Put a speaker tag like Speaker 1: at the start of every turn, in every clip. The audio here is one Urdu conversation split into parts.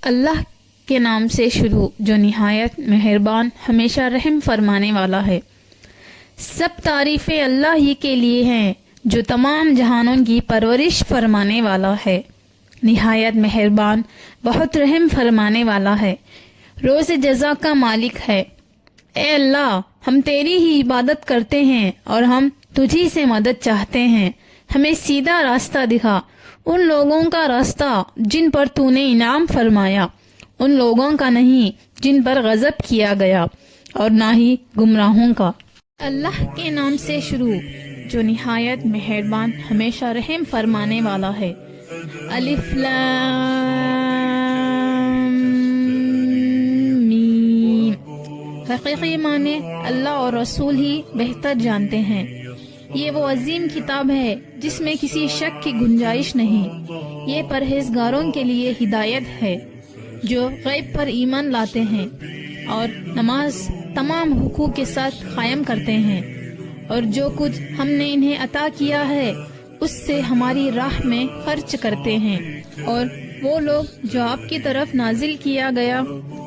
Speaker 1: اللہ کے نام سے شروع جو نہایت مہربان ہمیشہ رحم فرمانے والا ہے۔ سب تعریفیں اللہ ہی کے لیے ہیں جو تمام جہانوں کی پرورش فرمانے والا ہے، نہایت مہربان بہت رحم فرمانے والا ہے، روز جزا کا مالک ہے۔ اے اللہ، ہم تیری ہی عبادت کرتے ہیں اور ہم تجھی سے مدد چاہتے ہیں، ہمیں سیدھا راستہ دکھا، ان لوگوں کا راستہ جن پر تو نے انعام فرمایا، ان لوگوں کا نہیں جن پر غضب کیا گیا، اور نہ ہی گمراہوں کا۔ اللہ کے نام سے شروع جو نہایت مہربان ہمیشہ رحم فرمانے والا ہے۔ الف لام میم۔ حقیقی معنی اللہ اور رسول ہی بہتر جانتے ہیں۔ یہ وہ عظیم کتاب ہے جس میں کسی شک کی گنجائش نہیں، یہ پرہیزگاروں کے لیے ہدایت ہے جو غیب پر ایمان لاتے ہیں اور نماز تمام حقوق کے ساتھ قائم کرتے ہیں، اور جو کچھ ہم نے انہیں عطا کیا ہے اس سے ہماری راہ میں خرچ کرتے ہیں، اور وہ لوگ جو آپ کی طرف نازل کیا گیا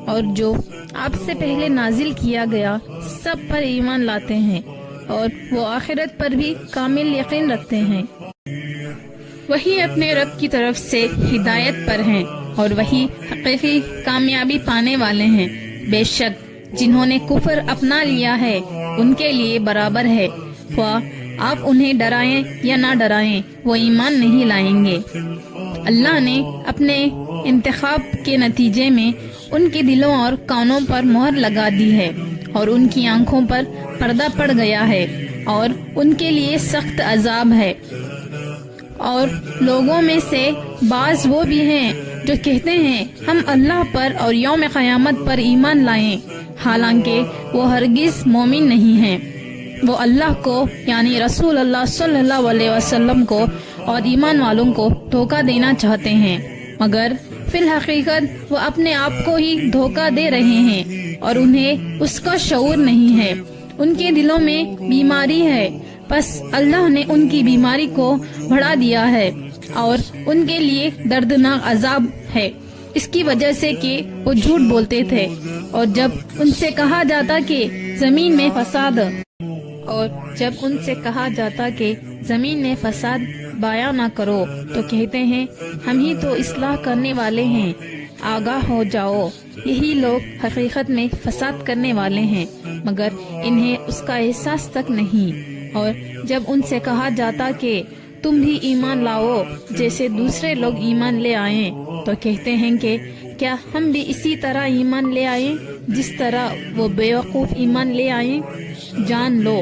Speaker 1: اور جو آپ سے پہلے نازل کیا گیا سب پر ایمان لاتے ہیں، اور وہ آخرت پر بھی کامل یقین رکھتے ہیں۔ وہی اپنے رب کی طرف سے ہدایت پر ہیں اور وہی حقیقی کامیابی پانے والے ہیں۔ بے شک جنہوں نے کفر اپنا لیا ہے ان کے لیے برابر ہے، خواہ آپ انہیں ڈرائیں یا نہ ڈرائیں وہ ایمان نہیں لائیں گے۔ اللہ نے اپنے انتخاب کے نتیجے میں ان کے دلوں اور کانوں پر مہر لگا دی ہے اور ان کی آنکھوں پر پردہ پڑ گیا ہے، اور ان کے لیے سخت عذاب ہے۔ اور لوگوں میں سے بعض وہ بھی ہیں جو کہتے ہیں ہم اللہ پر اور یوم قیامت پر ایمان لائیں، حالانکہ وہ ہرگز مومن نہیں ہیں۔ وہ اللہ کو یعنی رسول اللہ صلی اللہ علیہ وسلم کو اور ایمان والوں کو دھوکہ دینا چاہتے ہیں، مگر فی الحقیقت وہ اپنے آپ کو ہی دھوکہ دے رہے ہیں اور انہیں اس کا شعور نہیں ہے۔ ان کے دلوں میں بیماری ہے، بس اللہ نے ان کی بیماری کو بڑھا دیا ہے اور ان کے لیے دردناک عذاب ہے، اس کی وجہ سے کہ وہ جھوٹ بولتے تھے، اور جب ان سے کہا جاتا کہ زمین میں فساد بیان نہ کرو تو کہتے ہیں ہم ہی تو اصلاح کرنے والے ہیں، آگاہ ہو جاؤ۔ یہی لوگ حقیقت میں فساد کرنے والے ہیں مگر انہیں اس کا احساس تک نہیں۔ اور جب ان سے کہا جاتا کہ تم بھی ایمان لاؤ جیسے دوسرے لوگ ایمان لے آئیں تو کہتے ہیں کہ کیا ہم بھی اسی طرح ایمان لے آئیں جس طرح وہ بے وقوف ایمان لے آئیں؟ جان لو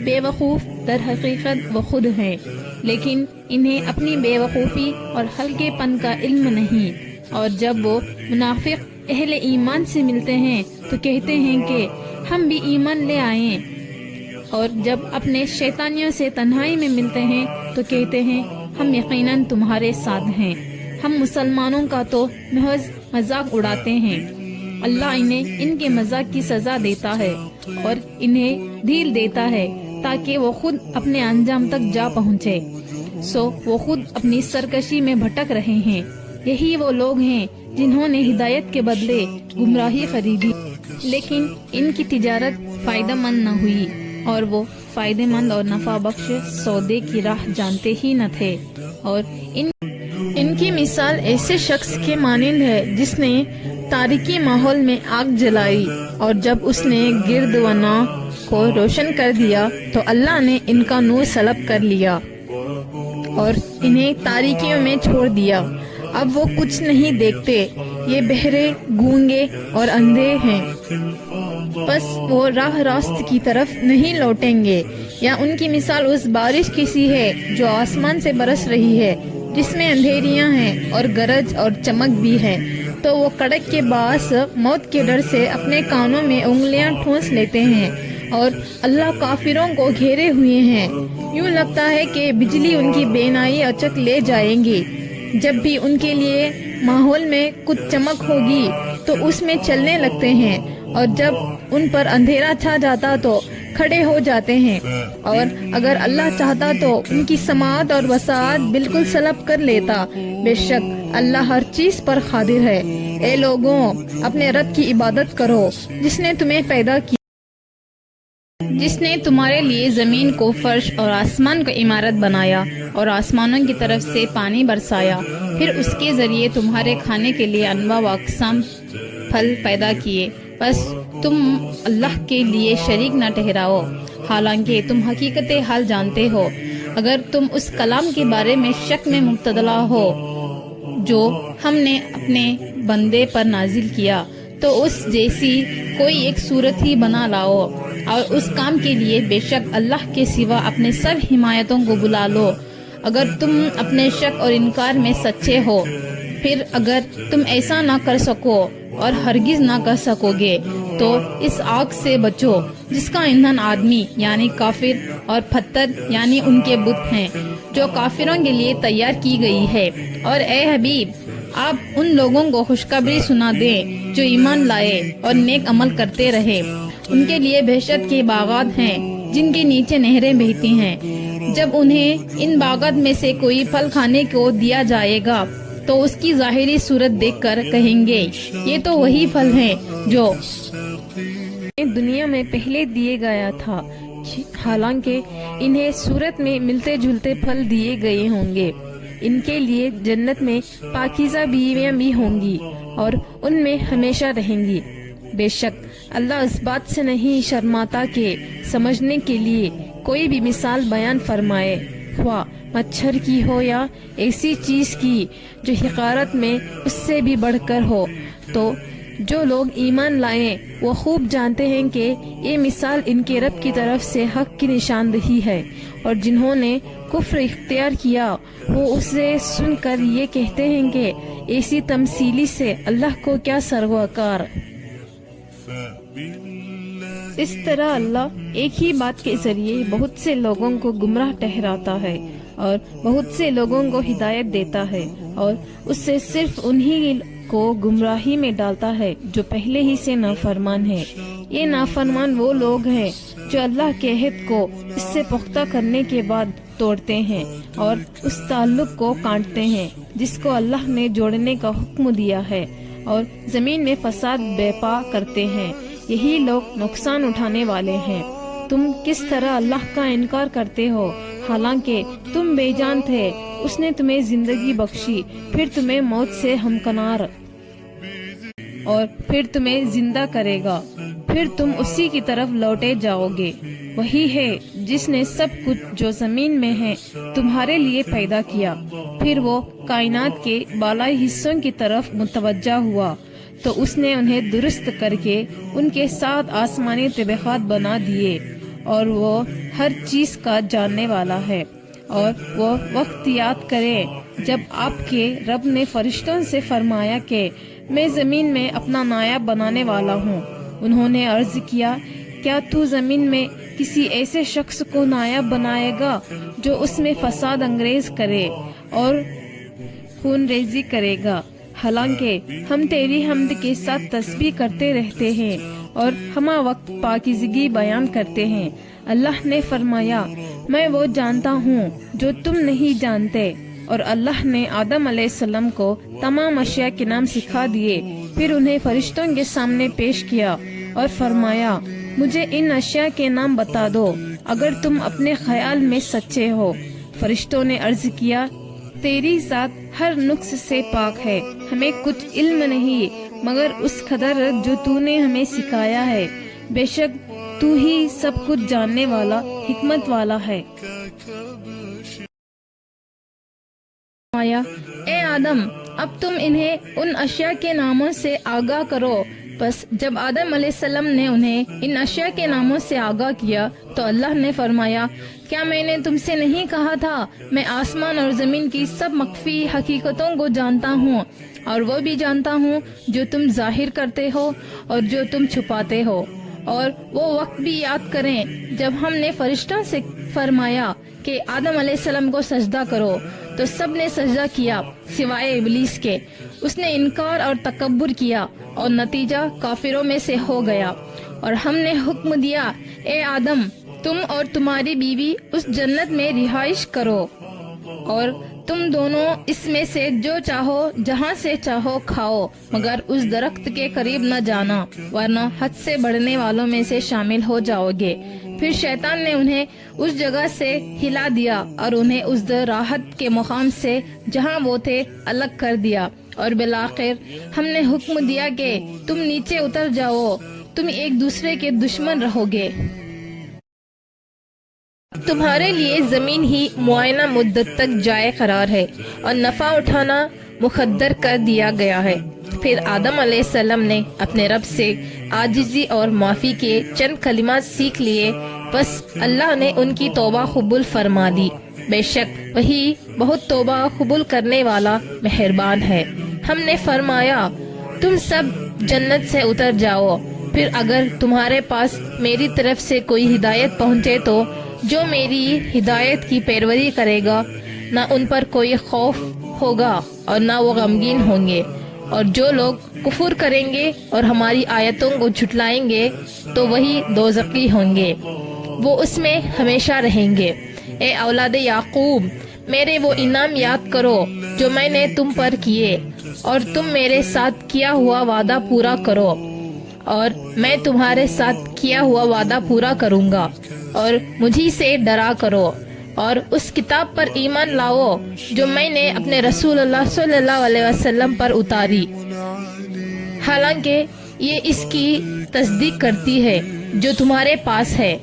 Speaker 1: بے وقوف در حقیقت وہ خود ہیں، لیکن انہیں اپنی بے وقوفی اور ہلکے پن کا علم نہیں۔ اور جب وہ منافق اہل ایمان سے ملتے ہیں تو کہتے ہیں کہ ہم بھی ایمان لے آئیں، اور جب اپنے شیطانیوں سے تنہائی میں ملتے ہیں تو کہتے ہیں ہم یقیناً تمہارے ساتھ ہیں، ہم مسلمانوں کا تو محض مذاق اڑاتے ہیں۔ اللہ انہیں ان کے مذاق کی سزا دیتا ہے اور انہیں ڈھیل دیتا ہے تاکہ وہ خود اپنے انجام تک جا پہنچے، سو وہ خود اپنی سرکشی میں بھٹک رہے ہیں۔ یہی وہ لوگ ہیں جنہوں نے ہدایت کے بدلے گمراہی خریدی، لیکن ان کی تجارت فائدہ مند نہ ہوئی اور وہ فائدہ مند اور نفع بخش سودے کی راہ جانتے ہی نہ تھے۔ اور ان کی مثال ایسے شخص کے مانند ہے جس نے تاریکی ماحول میں آگ جلائی، اور جب اس نے گرد و نواح کو روشن کر دیا تو اللہ نے ان کا نور سلب کر لیا اور انہیں تاریکیوں میں چھوڑ دیا۔ اب وہ کچھ نہیں دیکھتے، یہ بہرے، گونگے اور اندھے ہیں، بس وہ راہ راست کی طرف نہیں لوٹیں گے۔ یا ان کی مثال اس بارش کی سی ہے جو آسمان سے برس رہی ہے، جس میں اندھیریاں ہیں اور گرج اور چمک بھی ہے، تو وہ کڑک کے باعث موت کے ڈر سے اپنے کانوں میں انگلیاں ٹھونس لیتے ہیں، اور اللہ کافروں کو گھیرے ہوئے ہیں۔ یوں لگتا ہے کہ بجلی ان کی بینائی اچک لے جائیں گی۔ جب بھی ان کے لیے ماحول میں کچھ چمک ہوگی تو اس میں چلنے لگتے ہیں، اور جب ان پر اندھیرا چھا جاتا تو کھڑے ہو جاتے ہیں، اور اگر اللہ چاہتا تو ان کی سماعت اور وسعت بالکل سلب کر لیتا۔ بے شک اللہ ہر چیز پر قادر ہے۔ اے لوگوں، اپنے رب کی عبادت کرو جس نے تمہیں پیدا کیا، جس نے تمہارے لیے زمین کو فرش اور آسمان کو عمارت بنایا اور آسمانوں کی طرف سے پانی برسایا، پھر اس کے ذریعے تمہارے کھانے کے لیے انواع و اقسام پھل پیدا کیے، بس تم اللہ کے لیے شریک نہ ٹھہراؤ، حالانکہ تم حقیقت حال جانتے ہو۔ اگر تم اس کلام کے بارے میں شک میں مبتلا ہو جو ہم نے اپنے بندے پر نازل کیا، تو اس جیسی کوئی ایک صورت ہی بنا لاؤ، اور اس کام کے لیے بے شک اللہ کے سوا اپنے سب حمایتوں کو بلا لو۔ اگر تم اپنے شک اور انکار میں سچے ہو، پھر اگر تم ایسا نہ کر سکو اور ہرگز نہ کر سکو گے، تو اس آگ سے بچو جس کا ایندھن آدمی یعنی کافر اور پتھر یعنی ان کے بت ہیں، جو کافروں کے لیے تیار کی گئی ہے۔ اور اے حبیب، آپ ان لوگوں کو خوشخبری سنا دیں جو ایمان لائے اور نیک عمل کرتے رہے، ان کے لیے بہشت کے باغات ہیں جن کے نیچے نہریں بہتی ہیں۔ جب انہیں ان باغات میں سے کوئی پھل کھانے کو دیا جائے گا تو اس کی ظاہری صورت دیکھ کر کہیں گے یہ تو وہی پھل ہیں جو دنیا میں پہلے دیے گیا تھا، حالانکہ انہیں صورت میں ملتے جلتے پھل دیے گئے ہوں گے۔ ان کے لیے جنت میں پاکیزہ بیویاں بھی ہوں گی اور ان میں ہمیشہ رہیں گی۔ بے شک اللہ اس بات سے نہیں شرماتا کہ سمجھنے کے لیے کوئی بھی مثال بیان فرمائے، خواہ مچھر کی ہو یا ایسی چیز کی جو حقارت میں اس سے بھی بڑھ کر ہو۔ تو جو لوگ ایمان لائیں وہ خوب جانتے ہیں کہ یہ مثال ان کے رب کی طرف سے حق کی نشاندہی ہے، اور جنہوں نے کفر اختیار کیا وہ اسے سن کر یہ کہتے ہیں کہ ایسی تمثیلی سے اللہ کو کیا سروکار۔ اس طرح اللہ ایک ہی بات کے ذریعے بہت سے لوگوں کو گمراہ ٹھہراتا ہے اور بہت سے لوگوں کو ہدایت دیتا ہے، اور اس سے صرف انہی کو گمراہی میں ڈالتا ہے جو پہلے ہی سے نافرمان ہے۔ یہ نافرمان وہ لوگ ہیں جو اللہ کے عہد کو اس سے پختہ کرنے کے بعد توڑتے ہیں اور اس تعلق کو کاٹتے ہیں جس کو اللہ نے جوڑنے کا حکم دیا ہے، اور زمین میں فساد برپا کرتے ہیں۔ یہی لوگ نقصان اٹھانے والے ہیں۔ تم کس طرح اللہ کا انکار کرتے ہو، حالانکہ تم بے جان تھے، اس نے تمہیں زندگی بخشی، پھر تمہیں موت سے ہمکنار اور پھر تمہیں زندہ کرے گا، پھر تم اسی کی طرف لوٹے جاؤ گے۔ وہی ہے جس نے سب کچھ جو زمین میں ہے تمہارے لیے پیدا کیا، پھر وہ کائنات کے بالائی حصوں کی طرف متوجہ ہوا تو اس نے انہیں درست کر کے ان کے ساتھ آسمانی طبقات بنا دیے، اور وہ ہر چیز کا جاننے والا ہے۔ اور وہ وقت یاد کریں جب آپ کے رب نے فرشتوں سے فرمایا کہ میں زمین میں اپنا نائب بنانے والا ہوں۔ انہوں نے عرض کیا، کیا تو زمین میں کسی ایسے شخص کو نائب بنائے گا جو اس میں فساد انگیز کرے اور خون ریزی کرے گا؟ حالانکہ ہم تیری حمد کے ساتھ تسبیح کرتے رہتے ہیں اور ہمہ وقت پاکیزگی بیان کرتے ہیں۔ اللہ نے فرمایا، میں وہ جانتا ہوں جو تم نہیں جانتے، اور اللہ نے آدم علیہ السلام کو تمام اشیاء کے نام سکھا دیے، پھر انہیں فرشتوں کے سامنے پیش کیا اور فرمایا، مجھے ان اشیاء کے نام بتا دو اگر تم اپنے خیال میں سچے ہو۔ فرشتوں نے عرض کیا، تیری ذات ہر نقص سے پاک ہے، ہمیں کچھ علم نہیں مگر اس قدر جو تو نے ہمیں سکھایا ہے، بے شک تو ہی سب کچھ جاننے والا حکمت والا ہے۔ اے آدم، اب تم انہیں ان اشیاء کے ناموں سے آگاہ کرو۔ بس جب آدم علیہ السلام نے انہیں ان اشیاء کے ناموں سے آگاہ کیا تو اللہ نے فرمایا، کیا میں نے تم سے نہیں کہا تھا میں آسمان اور زمین کی سب مخفی حقیقتوں کو جانتا ہوں، اور وہ بھی جانتا ہوں جو تم ظاہر کرتے ہو اور جو تم چھپاتے ہو۔ اور وہ وقت بھی یاد کریں جب ہم نے فرشتوں سے فرمایا کہ آدم علیہ السلام کو سجدہ کرو، تو سب نے سجدہ کیا سوائے ابلیس کے۔ اس نے انکار اور تکبر کیا اور نتیجہ کافروں میں سے ہو گیا۔ اور ہم نے حکم دیا اے آدم تم اور تمہاری بیوی اس جنت میں رہائش کرو اور تم دونوں اس میں سے جو چاہو جہاں سے چاہو کھاؤ مگر اس درخت کے قریب نہ جانا ورنہ حد سے بڑھنے والوں میں سے شامل ہو جاؤ گے۔ پھر شیطان نے انہیں اس جگہ سے ہلا دیا اور انہیں اس راحت کے مقام سے جہاں وہ تھے الگ کر دیا، اور بالآخر ہم نے حکم دیا کہ تم نیچے اتر جاؤ، تم ایک دوسرے کے دشمن رہو گے۔ تمہارے لیے زمین ہی معینہ مدت تک جائے قرار ہے اور نفع اٹھانا مقدر کر دیا گیا ہے۔ پھر آدم علیہ السلام نے اپنے رب سے عاجزی اور معافی کے چند کلمات سیکھ لیے، بس اللہ نے ان کی توبہ قبول فرما لی۔ بے شک وہی بہت توبہ قبول کرنے والا مہربان ہے۔ ہم نے فرمایا تم سب جنت سے اتر جاؤ، پھر اگر تمہارے پاس میری طرف سے کوئی ہدایت پہنچے تو جو میری ہدایت کی پیروی کرے گا نہ ان پر کوئی خوف ہوگا اور نہ وہ غمگین ہوں گے، اور جو لوگ کفر کریں گے اور ہماری آیتوں کو جھٹلائیں گے تو وہی دوزخی ہوں گے، وہ اس میں ہمیشہ رہیں گے۔ اے اولاد یعقوب میرے وہ انعام یاد کرو جو میں نے تم پر کیے، اور تم میرے ساتھ کیا ہوا وعدہ پورا کرو اور میں تمہارے ساتھ کیا ہوا وعدہ پورا کروں گا، اور مجھی سے ڈرا کرو اور اس کتاب پر ایمان لاؤ جو میں نے اپنے رسول اللہ صلی اللہ علیہ وسلم پر اتاری، حالانکہ یہ اس کی تصدیق کرتی ہے جو تمہارے پاس ہے،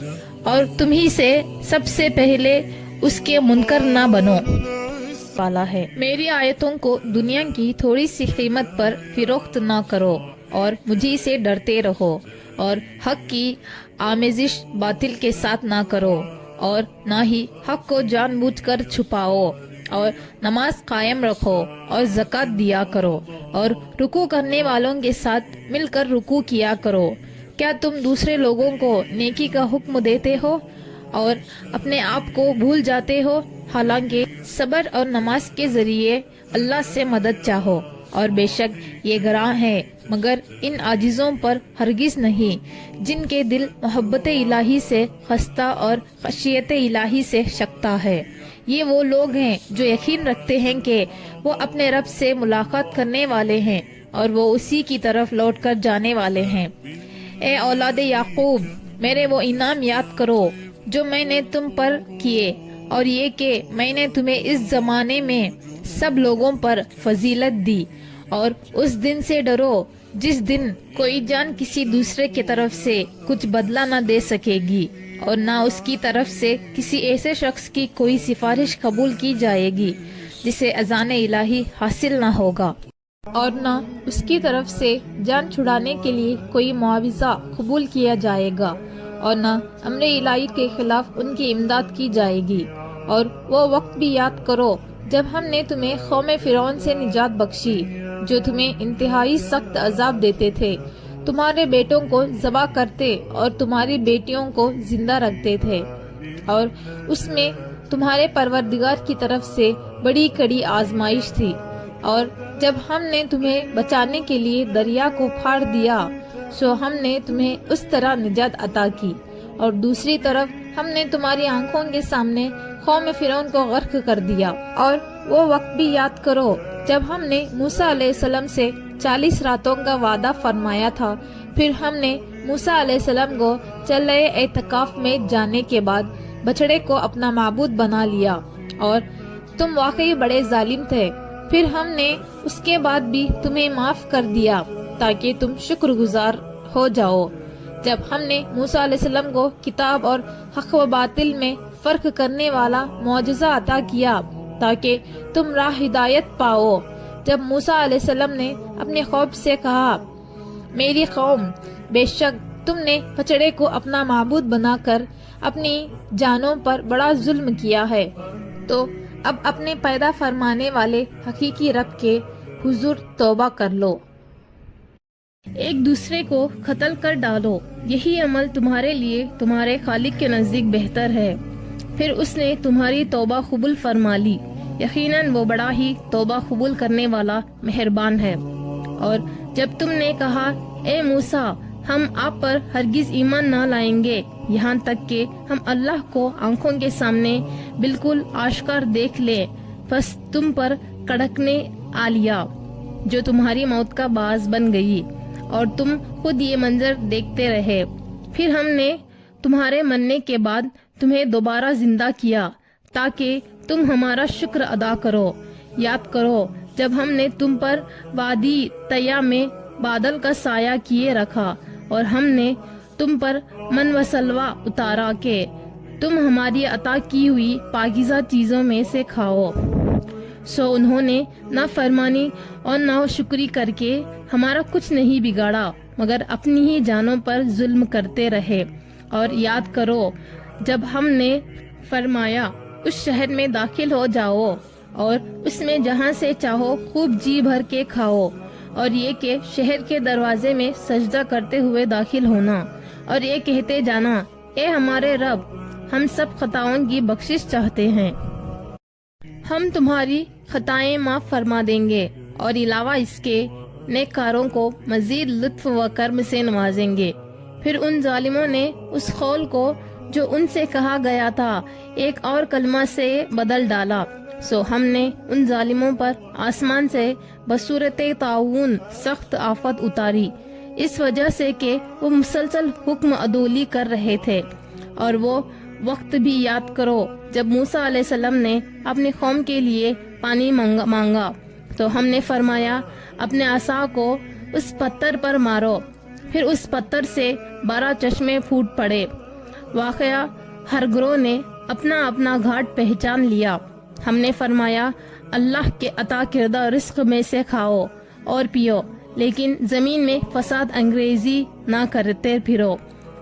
Speaker 1: اور تم ہی سے سب سے پہلے اس کے منکر نہ بنو والا ہے۔ میری آیتوں کو دنیا کی تھوڑی سی قیمت پر فروخت نہ کرو اور مجھی سے ڈرتے رہو، اور حق کی آمیزش باطل کے ساتھ نہ کرو، اور نہ ہی حق کو جان بوجھ کر چھپاؤ، اور نماز قائم رکھو اور زکوٰۃ دیا کرو، اور رکوع کرنے والوں کے ساتھ مل کر رکوع کیا کرو۔ کیا تم دوسرے لوگوں کو نیکی کا حکم دیتے ہو اور اپنے آپ کو بھول جاتے ہو، حالانکہ صبر اور نماز کے ذریعے اللہ سے مدد چاہو، اور بے شک یہ گراں ہے مگر ان عاجزوں پر ہرگز نہیں جن کے دل محبت الہی سے خستہ اور خشیت الہی سے شکتا ہے۔ یہ وہ لوگ ہیں جو یقین رکھتے ہیں کہ وہ اپنے رب سے ملاقات کرنے والے ہیں اور وہ اسی کی طرف لوٹ کر جانے والے ہیں۔ اے اولاد یعقوب میرے وہ انعام یاد کرو جو میں نے تم پر کیے، اور یہ کہ میں نے تمہیں اس زمانے میں سب لوگوں پر فضیلت دی، اور اس دن سے ڈرو جس دن کوئی جان کسی دوسرے کی طرف سے کچھ بدلہ نہ دے سکے گی، اور نہ اس کی طرف سے کسی ایسے شخص کی کوئی سفارش قبول کی جائے گی جسے اذان الہی حاصل نہ ہوگا، اور نہ اس کی طرف سے جان چھڑانے کے لیے کوئی معاوضہ قبول کیا جائے گا، اور نہ امر الہی کے خلاف ان کی امداد کی جائے گی۔ اور وہ وقت بھی یاد کرو جب ہم نے تمہیں قوم فرعون سے نجات بخشی جو تمہیں انتہائی سخت عذاب دیتے تھے، تمہارے بیٹوں کو ذبح کرتے اور تمہاری بیٹیوں کو زندہ رکھتے تھے، اور اس میں تمہارے پروردگار کی طرف سے بڑی کڑی آزمائش تھی۔ اور جب ہم نے تمہیں بچانے کے لیے دریا کو پھاڑ دیا سو ہم نے تمہیں اس طرح نجات عطا کی، اور دوسری طرف ہم نے تمہاری آنکھوں کے سامنے قوم فرعون کو غرق کر دیا۔ اور وہ وقت بھی یاد کرو جب ہم نے موسیٰ علیہ السلام سے 40 راتوں کا وعدہ فرمایا تھا، پھر ہم نے موسیٰ علیہ السلام کو چلے اعتکاف میں جانے کے بعد بچڑے کو اپنا معبود بنا لیا، اور تم واقعی بڑے ظالم تھے، پھر ہم نے اس کے بعد بھی تمہیں معاف کر دیا تاکہ تم شکر گزار ہو جاؤ۔ جب ہم نے موسیٰ علیہ السلام کو کتاب اور حق و باطل میں فرق کرنے والا معجزہ عطا کیا تاکہ تم راہ ہدایت پاؤ، جب موسیٰ علیہ السلام نے اپنے قوم سے کہا میری قوم بے شک تم نے بچڑے کو اپنا معبود بنا کر اپنی جانوں پر بڑا ظلم کیا ہے، تو اب اپنے پیدا فرمانے والے حقیقی رب کے حضور توبہ کر لو، ایک دوسرے کو قتل کر ڈالو، یہی عمل تمہارے لیے تمہارے خالق کے نزدیک بہتر ہے، پھر اس نے تمہاری توبہ قبول فرما لی، یقیناً وہ بڑا ہی توبہ قبول کرنے والا مہربان ہے۔ اور جب تم نے کہا اے موسیٰ ہم آپ پر ہرگز ایمان نہ لائیں گے یہاں تک کہ ہم اللہ کو آنکھوں کے سامنے بالکل آشکار دیکھ لیں۔ پس تم پر کڑکنے آ لیا جو تمہاری موت کا باعث بن گئی اور تم خود یہ منظر دیکھتے رہے۔ پھر ہم نے تمہارے مرنے کے بعد تمہیں دوبارہ زندہ کیا تاکہ تم ہمارا شکر ادا کرو۔ یاد کرو جب ہم نے تم پر وادی طیہ میں بادل کا سایہ کیے رکھا اور ہم نے تم پر من و سلوہ اتارا کہ تم ہماری عطا کی ہوئی پاکیزہ چیزوں میں سے کھاؤ۔ سو انہوں نے نافرمانی اور ناشکری کر کے ہمارا کچھ نہیں بگاڑا مگر اپنی ہی جانوں پر ظلم کرتے رہے۔ اور یاد کرو جب ہم نے فرمایا اس شہر میں داخل ہو جاؤ اور اس میں جہاں سے چاہو خوب جی بھر کے کھاؤ، اور یہ کہ شہر کے دروازے میں سجدہ کرتے ہوئے داخل ہونا اور یہ کہتے جانا اے ہمارے رب ہم سب خطاؤں کی بخشش چاہتے ہیں، ہم تمہاری خطائیں معاف فرما دیں گے اور علاوہ اس کے نیک کاروں کو مزید لطف و کرم سے نوازیں گے۔ پھر ان ظالموں نے اس قول کو جو ان سے کہا گیا تھا ایک اور کلمہ سے بدل ڈالا، سو ہم نے ان ظالموں پر آسمان سے بصورت طاعون سخت آفت اتاری، اس وجہ سے کہ وہ مسلسل حکم عدولی کر رہے تھے۔ اور وہ وقت بھی یاد کرو جب موسیٰ علیہ السلام نے اپنی قوم کے لیے پانی مانگا تو ہم نے فرمایا اپنے عصا کو اس پتھر پر مارو، پھر اس پتھر سے 12 چشمے پھوٹ پڑے۔ واقعہ ہر گروہ نے اپنا اپنا گھاٹ پہچان لیا۔ ہم نے فرمایا اللہ کے عطا کردہ رزق میں سے کھاؤ اور پیو، لیکن زمین میں فساد انگریزی نہ کرتے پھرو۔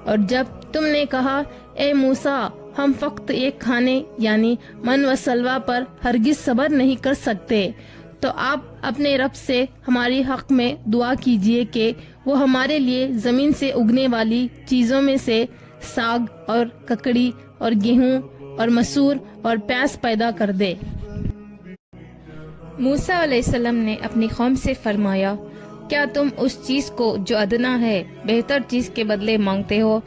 Speaker 1: اور جب تم نے کہا اے موسیٰ ہم فقط ایک کھانے یعنی من و سلوہ پر ہرگز صبر نہیں کر سکتے، تو آپ اپنے رب سے ہماری حق میں دعا کیجئے کہ وہ ہمارے لیے زمین سے اگنے والی چیزوں میں سے ساگ اور ککڑی اور گیہوں اور مسور اور پیاز پیدا کر دے۔ موسیٰ علیہ السلام نے اپنی قوم سے فرمایا کیا تم اس چیز کو جو ادنا ہے بہتر چیز کے بدلے مانگتے ہو؟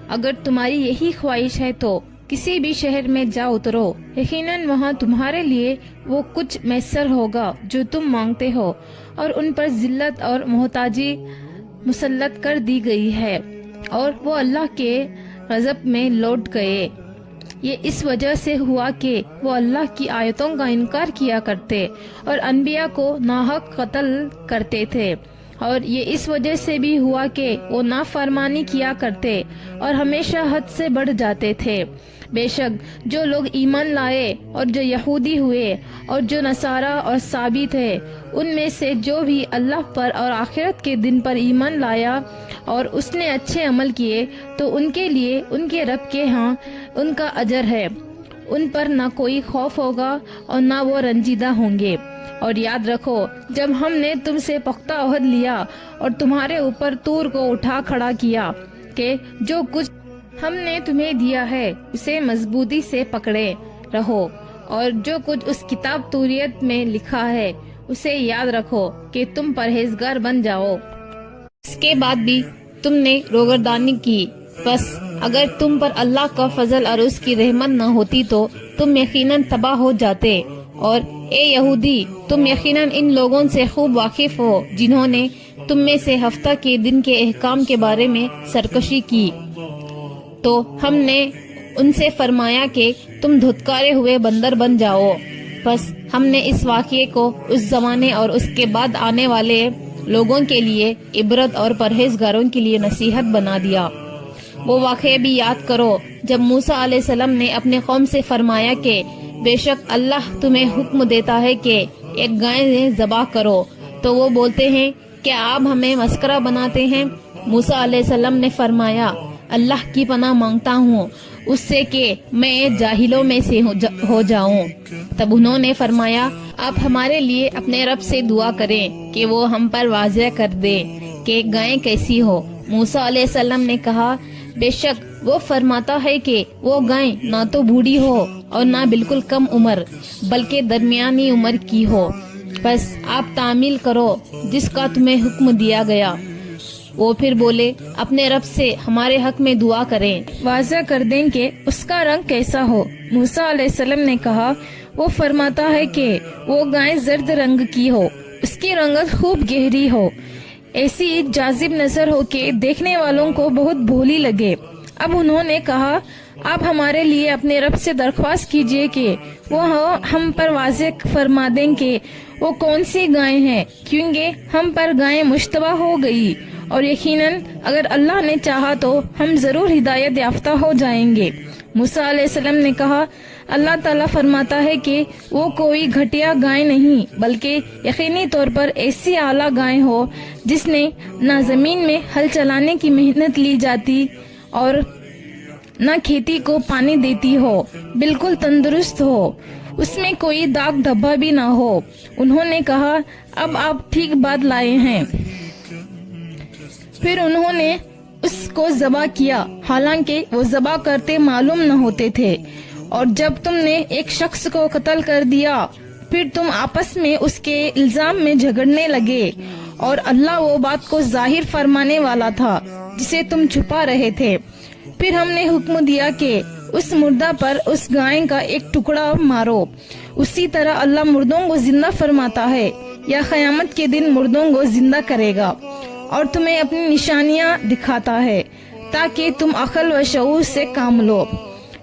Speaker 1: اگر تمہاری یہی خواہش ہے تو کسی بھی شہر میں جا اترو، یقیناً وہاں تمہارے لیے وہ کچھ میسر ہوگا جو تم مانگتے ہو، اور ان پر ذلت اور محتاجی مسلط کر دی گئی ہے اور وہ اللہ کے غضب میں لوٹ گئے۔ یہ اس وجہ سے ہوا کہ وہ اللہ کی آیتوں کا انکار کیا کرتے اور انبیاء کو ناحق قتل کرتے تھے، اور یہ اس وجہ سے بھی ہوا کہ وہ نافرمانی کیا کرتے اور ہمیشہ حد سے بڑھ جاتے تھے۔ بے شک جو لوگ ایمان لائے اور جو یہودی ہوئے اور جو نصارہ اور صابی تھے، ان میں سے جو بھی اللہ پر اور آخرت کے دن پر ایمان لایا اور اس نے اچھے عمل کیے تو ان کے لیے ان کے رب کے ہاں ان کا اجر ہے، ان پر نہ کوئی خوف ہوگا اور نہ وہ رنجیدہ ہوں گے۔ اور یاد رکھو جب ہم نے تم سے پختہ عہد لیا اور تمہارے اوپر طور کو اٹھا کھڑا کیا کہ جو کچھ ہم نے تمہیں دیا ہے اسے مضبوطی سے پکڑے رہو، اور جو کچھ اس کتاب توریت میں لکھا ہے اسے یاد رکھو کہ تم پرہیزگار بن جاؤ۔ اس کے بعد بھی تم نے روگردانی کی، بس اگر تم پر اللہ کا فضل اور اس کی رحمت نہ ہوتی تو تم یقیناً تباہ ہو جاتے۔ اور اے یہودی تم یقیناً ان لوگوں سے خوب واقف ہو جنہوں نے تم میں سے ہفتہ کے دن کے احکام کے بارے میں سرکشی کی، تو ہم نے ان سے فرمایا کہ تم دھتکارے ہوئے بندر بن جاؤ۔ بس ہم نے اس واقعے کو اس زمانے اور اس کے بعد آنے والے لوگوں کے لیے عبرت اور پرہیزگاروں کے لیے نصیحت بنا دیا۔ وہ واقعے بھی یاد کرو جب موسیٰ علیہ السلام نے اپنے قوم سے فرمایا کہ بے شک اللہ تمہیں حکم دیتا ہے کہ ایک گائے ذبح کرو، تو وہ بولتے ہیں کیا آپ ہمیں مسخرہ بناتے ہیں؟ موسیٰ علیہ السلام نے فرمایا اللہ کی پناہ مانگتا ہوں اس سے کہ میں جاہلوں میں سے ہو جاؤں۔ تب انہوں نے فرمایا آپ ہمارے لیے اپنے رب سے دعا کریں کہ وہ ہم پر واضح کر دے کہ گائے کیسی ہو۔ موسیٰ علیہ السلام نے کہا بے شک وہ فرماتا ہے کہ وہ گائے نہ تو بوڑھی ہو اور نہ بالکل کم عمر بلکہ درمیانی عمر کی ہو، بس آپ تعمیل کرو جس کا تمہیں حکم دیا گیا۔ وہ پھر بولے اپنے رب سے ہمارے حق میں دعا کریں، واضح کر دیں کہ اس کا رنگ کیسا ہو۔ موسیٰ علیہ السلام نے کہا وہ فرماتا ہے کہ وہ گائے زرد رنگ کی ہو، اس کی رنگت خوب گہری ہو، ایسی جاذب نظر ہو کہ دیکھنے والوں کو بہت بھولی لگے۔ اب انہوں نے کہا آپ ہمارے لیے اپنے رب سے درخواست کیجئے کہ وہ ہم پر واضح فرما دیں کہ وہ کون سی گائے ہیں، کیونکہ ہم پر گائیں مشتبہ ہو گئی، اور یقیناً اگر اللہ نے چاہا تو ہم ضرور ہدایت یافتہ ہو جائیں گے۔ موسیٰ علیہ السلام نے کہا اللہ تعالیٰ فرماتا ہے کہ وہ کوئی گھٹیا گائے نہیں بلکہ یقینی طور پر ایسی اعلیٰ گائے ہو جس نے نہ زمین میں ہل چلانے کی محنت لی جاتی اور نہ کھیتی کو پانی دیتی ہو، بالکل تندرست ہو، اس میں کوئی داغ دھبا بھی نہ ہو۔ انہوں نے کہا اب آپ ٹھیک بات لائے ہیں۔ پھر انہوں نے اس کو ذبح کیا، حالانکہ وہ ذبح کرتے معلوم نہ ہوتے تھے، اور جب تم نے ایک شخص کو قتل کر دیا پھر تم آپس میں اس کے الزام میں جھگڑنے لگے، اور اللہ وہ بات کو ظاہر فرمانے والا تھا جسے تم چھپا رہے تھے۔ پھر ہم نے حکم دیا کہ اس مردہ پر اس گائے کا ایک ٹکڑا مارو، اسی طرح اللہ مردوں کو زندہ فرماتا ہے یا قیامت کے دن مردوں کو زندہ کرے گا اور تمہیں اپنی نشانیاں دکھاتا ہے تاکہ تم عقل و شعور سے کام لو۔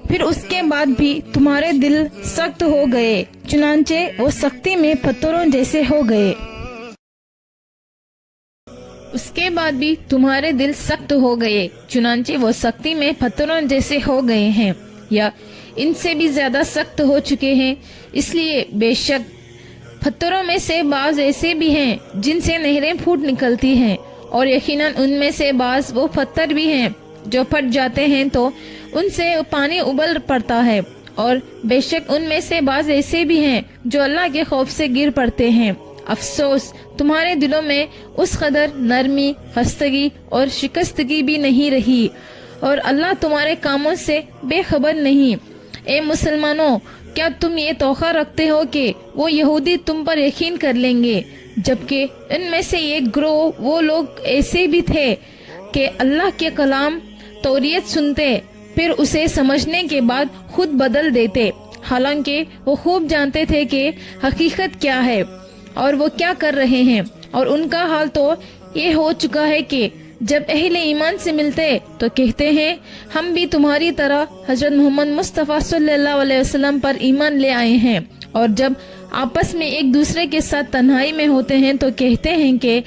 Speaker 1: پھر اس کے بعد بھی تمہارے دل سخت ہو گئے، چنانچہ وہ سختی میں پتھروں جیسے ہو گئے۔ اس کے بعد بھی تمہارے دل سخت ہو گئے، چنانچہ وہ سختی میں پتھروں جیسے ہو گئے ہیں، یا ان سے بھی زیادہ سخت ہو چکے ہیں۔ اس لیے بے شک پتھروں میں سے بعض ایسے بھی ہیں جن سے نہریں پھوٹ نکلتی ہیں، اور یقیناً ان میں سے بعض وہ پتھر بھی ہیں جو پھٹ جاتے ہیں تو ان سے پانی ابل پڑتا ہے، اور بے شک ان میں سے بعض ایسے بھی ہیں جو اللہ کے خوف سے گر پڑتے ہیں۔ افسوس تمہارے دلوں میں اس قدر نرمی، خستگی اور شکستگی بھی نہیں رہی، اور اللہ تمہارے کاموں سے بے خبر نہیں۔ اے مسلمانوں، کیا تم یہ توقع رکھتے ہو کہ وہ یہودی تم پر یقین کر لیں گے، جبکہ ان میں سے ایک گروہ وہ لوگ ایسے بھی تھے کہ اللہ کے کلام توریت سنتے پھر اسے سمجھنے کے بعد خود بدل دیتے، حالانکہ وہ خوب جانتے تھے کہ حقیقت کیا ہے اور وہ کیا کر رہے ہیں، اور ان کا حال تو یہ ہو چکا ہے کہ جب اہل ایمان سے ملتے تو کہتے ہیں ہم بھی تمہاری طرح حضرت محمد مصطفیٰ صلی اللہ علیہ وسلم پر ایمان لے آئے ہیں، اور جب آپس میں ایک دوسرے کے ساتھ تنہائی میں ہوتے ہیں تو کہتے ہیں کہ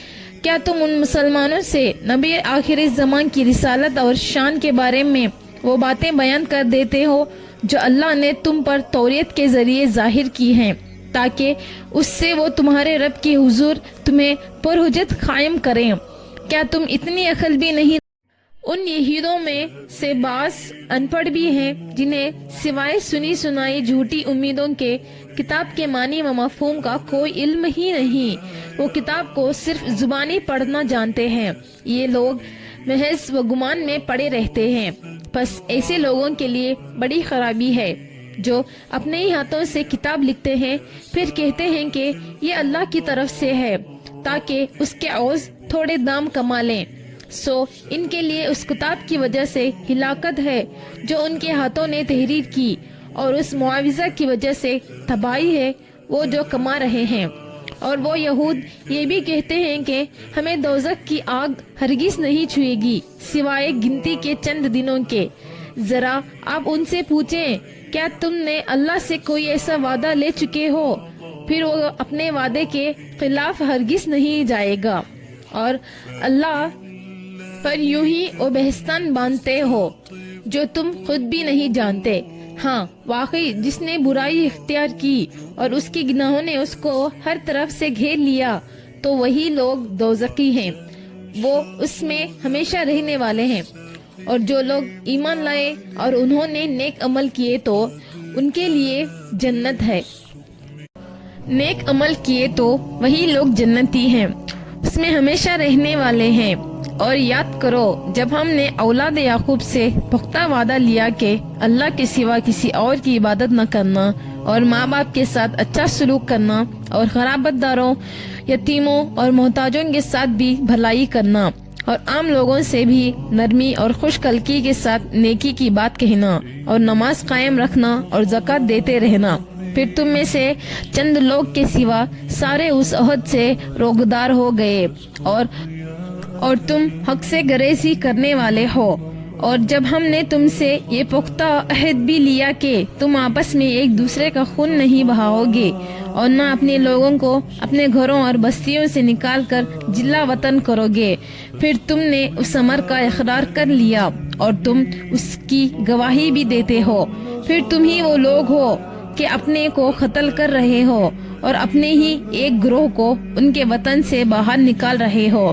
Speaker 1: کیا تم ان مسلمانوں سے نبی آخری زمان کی رسالت اور شان کے بارے میں وہ باتیں بیان کر دیتے ہو جو اللہ نے تم پر توریت کے ذریعے ظاہر کی ہیں، تاکہ اس سے وہ تمہارے رب کے حضور تمہیں پرحجت قائم کریں؟ کیا تم اتنی عقل بھی نہیں؟ ان یہودوں میں سے بعض ان پڑھ بھی ہیں جنہیں سوائے سنی سنائی جھوٹی امیدوں کے کتاب کے معنی و مفہوم کا کوئی علم ہی نہیں، وہ کتاب کو صرف زبانی پڑھنا جانتے ہیں۔ یہ لوگ محض و گمان میں پڑے رہتے ہیں، پس ایسے لوگوں کے لیے بڑی خرابی ہے جو اپنے ہی ہاتھوں سے کتاب لکھتے ہیں، پھر کہتے ہیں کہ یہ اللہ کی طرف سے ہے تاکہ اس کے عوض تھوڑے دام کما لیں۔ سو ان کے لیے اس کتاب کی وجہ سے ہلاکت ہے جو ان کے ہاتھوں نے تحریر کی، اور اس معاوضہ کی وجہ سے تباہی ہے وہ جو کما رہے ہیں۔ اور وہ یہود یہ بھی کہتے ہیں کہ ہمیں دوزخ کی آگ ہرگز نہیں چھوئے گی سوائے گنتی کے چند دنوں کے۔ ذرا آپ ان سے پوچھیں کیا تم نے اللہ سے کوئی ایسا وعدہ لے چکے ہو؟ پھر وہ اپنے وعدے کے خلاف ہرگز نہیں جائے گا، اور اللہ پر یوں ہی وہ بہستان باندھتے ہو جو تم خود بھی نہیں جانتے۔ ہاں واقعی جس نے برائی اختیار کی اور اس کی گناہوں نے اس کو ہر طرف سے گھیر لیا تو وہی لوگ دوزخی ہیں، وہ اس میں ہمیشہ رہنے والے ہیں۔ اور جو لوگ ایمان لائے اور انہوں نے نیک عمل کیے تو ان کے لیے جنت ہے۔ نیک عمل کیے تو وہی لوگ جنتی ہیں، اس میں ہمیشہ رہنے والے ہیں۔ اور یاد کرو جب ہم نے اولاد یعقوب سے پختہ وعدہ لیا کہ اللہ کے سوا کسی اور کی عبادت نہ کرنا، اور ماں باپ کے ساتھ اچھا سلوک کرنا، اور قرابت داروں، یتیموں اور محتاجوں کے ساتھ بھی بھلائی کرنا، اور عام لوگوں سے بھی نرمی اور خوش قلقی کے ساتھ نیکی کی بات کہنا اور نماز قائم رکھنا اور زکوٰۃ دیتے رہنا. پھر تم میں سے چند لوگ کے سوا سارے اس عہد سے روگدار ہو گئے اور تم حق سے گریزی کرنے والے ہو. اور جب ہم نے تم سے یہ پختہ عہد بھی لیا کہ تم آپس میں ایک دوسرے کا خون نہیں بہاؤ گے اور نہ اپنے لوگوں کو اپنے گھروں اور بستیوں سے نکال کر جلا وطن کرو گے، پھر تم نے اس امر کا اقرار کر لیا اور تم اس کی گواہی بھی دیتے ہو، پھر تم ہی وہ لوگ ہو کہ اپنے کو قتل کر رہے ہو اور اپنے ہی ایک گروہ کو ان کے وطن سے باہر نکال رہے ہو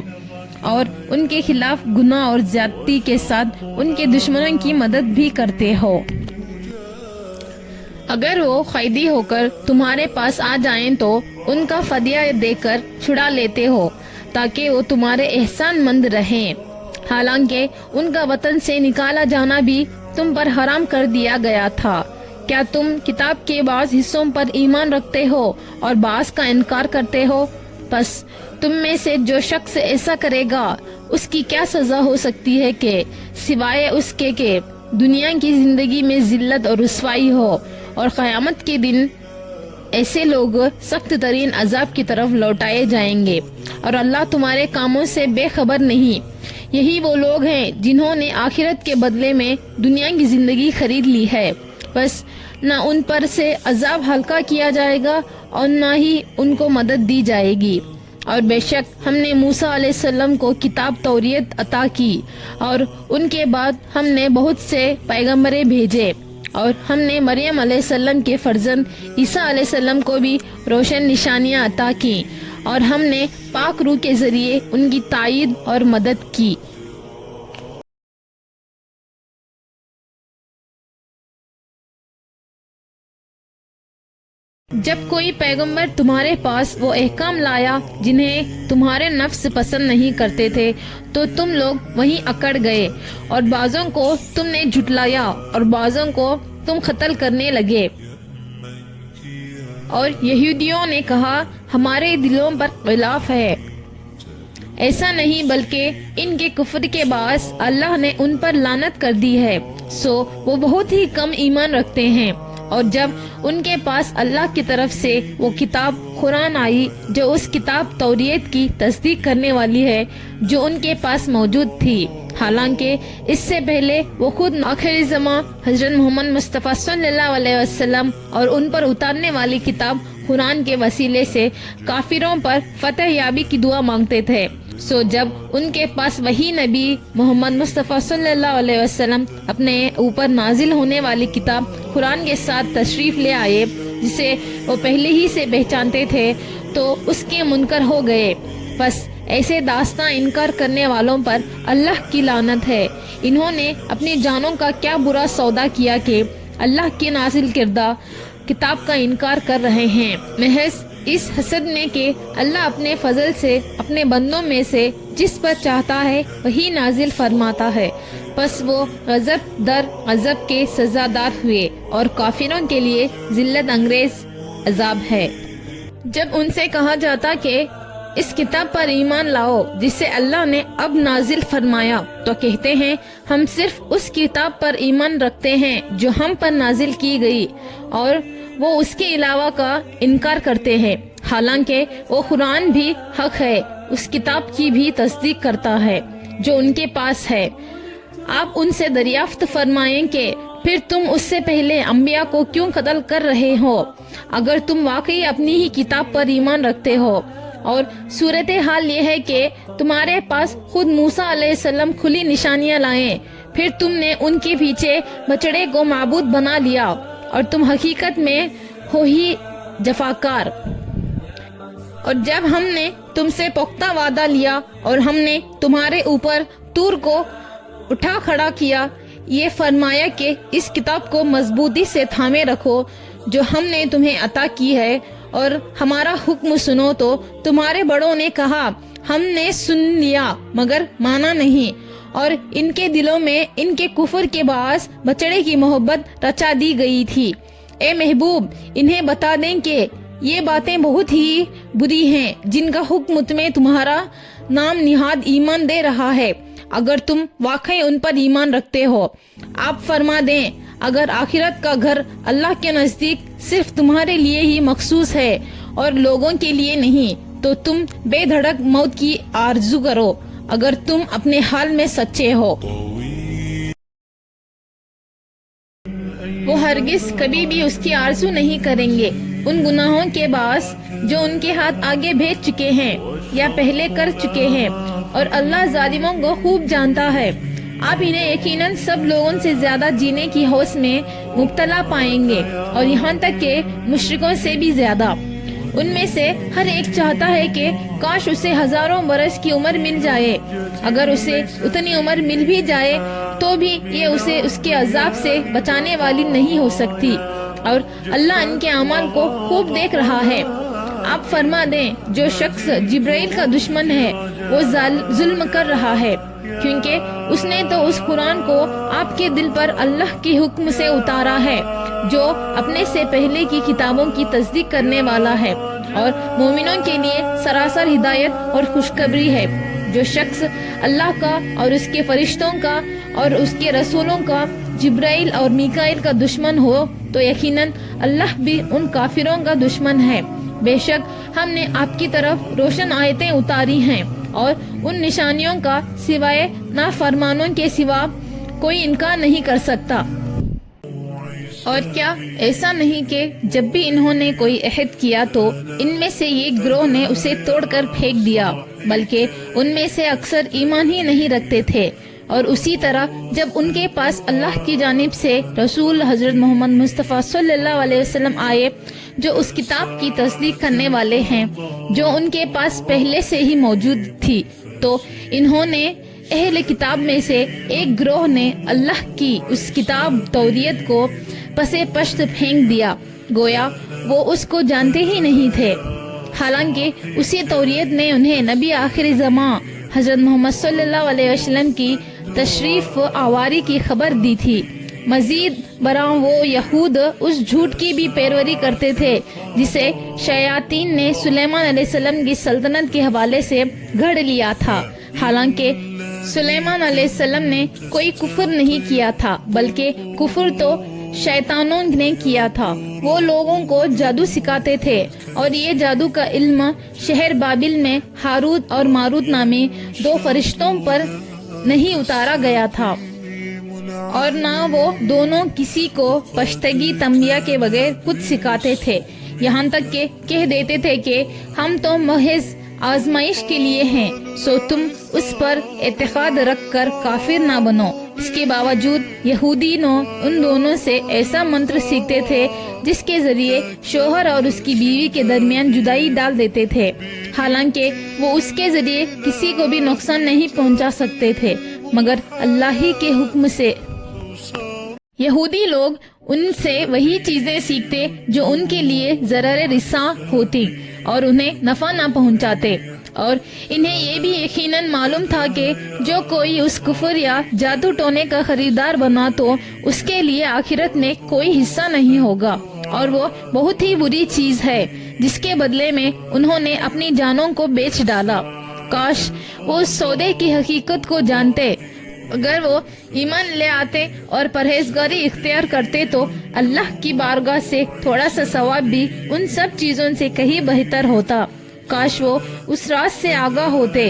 Speaker 1: اور ان کے خلاف گناہ اور زیادتی کے ساتھ ان کے دشمنوں کی مدد بھی کرتے ہو. اگر وہ قیدی ہو کر تمہارے پاس آ جائیں تو ان کا فدیہ دے کر چھڑا لیتے ہو تاکہ وہ تمہارے احسان مند رہیں، حالانکہ ان کا وطن سے نکالا جانا بھی تم پر حرام کر دیا گیا تھا. کیا تم کتاب کے بعض حصوں پر ایمان رکھتے ہو اور بعض کا انکار کرتے ہو؟ پس تم میں سے جو شخص ایسا کرے گا اس کی کیا سزا ہو سکتی ہے کہ سوائے اس کے کہ دنیا کی زندگی میں ذلت اور رسوائی ہو اور قیامت کے دن ایسے لوگ سخت ترین عذاب کی طرف لوٹائے جائیں گے اور اللہ تمہارے کاموں سے بے خبر نہیں. یہی وہ لوگ ہیں جنہوں نے آخرت کے بدلے میں دنیا کی زندگی خرید لی ہے، بس نہ ان پر سے عذاب ہلکا کیا جائے گا اور نہ ہی ان کو مدد دی جائے گی. اور بے شک ہم نے موسیٰ علیہ السلام کو کتاب توریت عطا کی اور ان کے بعد ہم نے بہت سے پیغمبریں بھیجے اور ہم نے مریم علیہ السلام کے فرزند عیسیٰ علیہ السلام کو بھی روشن نشانیاں عطا کی اور ہم نے پاک روح کے ذریعے ان کی تائید اور مدد کی. جب کوئی پیغمبر تمہارے پاس وہ احکام لایا جنہیں تمہارے نفس پسند نہیں کرتے تھے تو تم لوگ وہیں اکڑ گئے اور بعضوں کو تم نے جھٹلایا اور بعضوں کو تم قتل کرنے لگے. اور یہودیوں نے کہا ہمارے دلوں پر غلاف ہے. ایسا نہیں بلکہ ان کے کفر کے باعث اللہ نے ان پر لعنت کر دی ہے، سو وہ بہت ہی کم ایمان رکھتے ہیں. اور جب ان کے پاس اللہ کی طرف سے وہ کتاب قرآن آئی جو اس کتاب توریت کی تصدیق کرنے والی ہے جو ان کے پاس موجود تھی، حالانکہ اس سے پہلے وہ خود آخری زمان حضرت محمد مصطفیٰ صلی اللہ علیہ وسلم اور ان پر اتارنے والی کتاب قرآن کے وسیلے سے کافروں پر فتح یابی کی دعا مانگتے تھے. سو جب ان کے پاس وہی نبی محمد مصطفیٰ صلی اللہ علیہ وسلم اپنے اوپر نازل ہونے والی کتاب قرآن کے ساتھ تشریف لے آئے جسے وہ پہلے ہی سے پہچانتے تھے تو اس کے منکر ہو گئے. بس ایسے داستان انکار کرنے والوں پر اللہ کی لعنت ہے. انہوں نے اپنی جانوں کا کیا برا سودا کیا کہ اللہ کی نازل کردہ کتاب کا انکار کر رہے ہیں، محض اس حسد میں کہ اللہ اپنے فضل سے اپنے بندوں میں سے جس پر چاہتا ہے وہی نازل فرماتا ہے. پس وہ غضب در غضب کے سزادار ہوئے اور کافروں کے لیے ذلت انگیز عذاب ہے. جب ان سے کہا جاتا کہ اس کتاب پر ایمان لاؤ جسے اللہ نے اب نازل فرمایا تو کہتے ہیں ہم صرف اس کتاب پر ایمان رکھتے ہیں جو ہم پر نازل کی گئی اور وہ اس کے علاوہ کا انکار کرتے ہیں، حالانکہ وہ قرآن بھی حق ہے، اس کتاب کی بھی تصدیق کرتا ہے جو ان کے پاس ہے. آپ ان سے دریافت فرمائیں کہ پھر تم اس سے پہلے انبیاء کو کیوں قتل کر رہے ہو اگر تم واقعی اپنی ہی کتاب پر ایمان رکھتے ہو. اور صورتحال یہ ہے کہ تمہارے پاس خود موسیٰ علیہ السلام کھلی نشانیاں لائیں، پھر تم نے ان کے پیچھے بچڑے کو معبود بنا لیا اور تم حقیقت میں ہو ہی جفاکار. اور جب ہم نے تم سے پختہ وعدہ لیا اور ہم نے تمہارے اوپر طور کو اٹھا کھڑا کیا، یہ فرمایا کہ اس کتاب کو مضبوطی سے تھامے رکھو جو ہم نے تمہیں عطا کی ہے اور ہمارا حکم سنو، تو تمہارے بڑوں نے کہا ہم نے سن لیا مگر مانا نہیں، اور ان کے دلوں میں ان کے کفر کے باعث بچڑے کی محبت رچا دی گئی تھی. اے محبوب انہیں بتا دیں کہ یہ باتیں بہت ہی بری ہیں جن کا حکم تمہیں تمہارا نام نہاد ایمان دے رہا ہے اگر تم واقعی ان پر ایمان رکھتے ہو۔ آپ فرما دیں اگر آخرت کا گھر اللہ کے نزدیک صرف تمہارے لیے ہی مخصوص ہے اور لوگوں کے لیے نہیں تو تم بے دھڑک موت کی آرزو کرو اگر تم اپنے حال میں سچے ہو۔ وہ ہرگز کبھی بھی اس کی آرزو نہیں کریں گے ان گناہوں کے باعث جو ان کے ہاتھ آگے بھیج چکے ہیں یا پہلے کر چکے ہیں، اور اللہ ظالموں کو خوب جانتا ہے۔ آپ انہیں یقیناً سب لوگوں سے زیادہ جینے کی ہوس میں مبتلا پائیں گے اور یہاں تک کہ مشرکوں سے بھی زیادہ۔ ان میں سے ہر ایک چاہتا ہے کہ کاش اسے ہزاروں برس کی عمر مل جائے۔ اگر اسے اتنی عمر مل بھی جائے تو بھی یہ اسے اس کے عذاب سے بچانے والی نہیں ہو سکتی، اور اللہ ان کے اعمال کو خوب دیکھ رہا ہے۔ آپ فرما دیں جو شخص جبرائیل کا دشمن ہے وہ ظلم کر رہا ہے، کیونکہ اس نے تو اس قرآن کو آپ کے دل پر اللہ کے حکم سے اتارا ہے جو اپنے سے پہلے کی کتابوں کی تصدیق کرنے والا ہے اور مومنوں کے لیے سراسر ہدایت اور خوشخبری ہے۔ جو شخص اللہ کا اور اس کے فرشتوں کا اور اس کے رسولوں کا، جبرائیل اور میکائیل کا دشمن ہو تو یقیناً اللہ بھی ان کافروں کا دشمن ہے۔ بے شک ہم نے آپ کی طرف روشن آیتیں اتاری ہیں اور ان نشانیوں کا سوائے نافرمانوں کے سوا کوئی انکار نہیں کر سکتا۔ اور کیا ایسا نہیں کہ جب بھی انہوں نے کوئی عہد کیا تو ان میں سے ایک گروہ نے اسے توڑ کر پھینک دیا، بلکہ ان میں سے اکثر ایمان ہی نہیں رکھتے تھے۔ اور اسی طرح جب ان کے پاس اللہ کی جانب سے رسول حضرت محمد مصطفیٰ صلی اللہ علیہ وسلم آئے جو اس کتاب کی تصدیق کرنے والے ہیں جو ان کے پاس پہلے سے ہی موجود تھی، تو انہوں نے اہل کتاب میں سے ایک گروہ نے اللہ کی اس کتاب توریت کو پسے پشت پھینک دیا، گویا وہ اس کو جانتے ہی نہیں تھے، حالانکہ اسی توریت نے انہیں نبی آخر زمان حضرت محمد صلی اللہ علیہ وسلم کی تشریف آوری کی خبر دی تھی۔ مزید برآں وہ یہود اس جھوٹ کی بھی پیروی کرتے تھے جسے شیاطین نے سلیمان علیہ السلام کی سلطنت کے حوالے سے گھڑ لیا تھا، حالانکہ سلیمان علیہ السلام نے کوئی کفر نہیں کیا تھا بلکہ کفر تو شیطانوں نے کیا تھا۔ وہ لوگوں کو جادو سکھاتے تھے اور یہ جادو کا علم شہر بابل میں ہاروت اور ماروت نامی دو فرشتوں پر نہیں اتارا گیا تھا، اور نہ وہ دونوں کسی کو پشتگی تنبیہ کے بغیر کچھ سکھاتے تھے، یہاں تک کہ کہہ دیتے تھے کہ ہم تو محض آزمائش کے لیے ہیں، سو تم اس پر اعتقاد رکھ کر کافر نہ بنو۔ اس کے باوجود یہودی ان دونوں سے ایسا منتر سیکھتے تھے جس کے ذریعے شوہر اور اس کی بیوی کے درمیان جدائی ڈال دیتے تھے، حالانکہ وہ اس کے ذریعے کسی کو بھی نقصان نہیں پہنچا سکتے تھے مگر اللہ ہی کے حکم سے۔ یہودی لوگ ان سے وہی چیزیں سیکھتے جو ان کے لیے ضرر رساں ہوتی اور انہیں نفع نہ پہنچاتے، اور انہیں یہ بھی یقیناً معلوم تھا کہ جو کوئی اس کفر یا جادو ٹونے کا خریدار بنا تو اس کے لیے آخرت میں کوئی حصہ نہیں ہوگا، اور وہ بہت ہی بری چیز ہے جس کے بدلے میں انہوں نے اپنی جانوں کو بیچ ڈالا۔ کاش وہ اس سودے کی حقیقت کو جانتے۔ اگر وہ ایمان لے آتے اور پرہیزگاری اختیار کرتے تو اللہ کی بارگاہ سے تھوڑا سا ثواب بھی ان سب چیزوں سے کہیں بہتر ہوتا۔ کاش وہ اس راز سے آگاہ ہوتے۔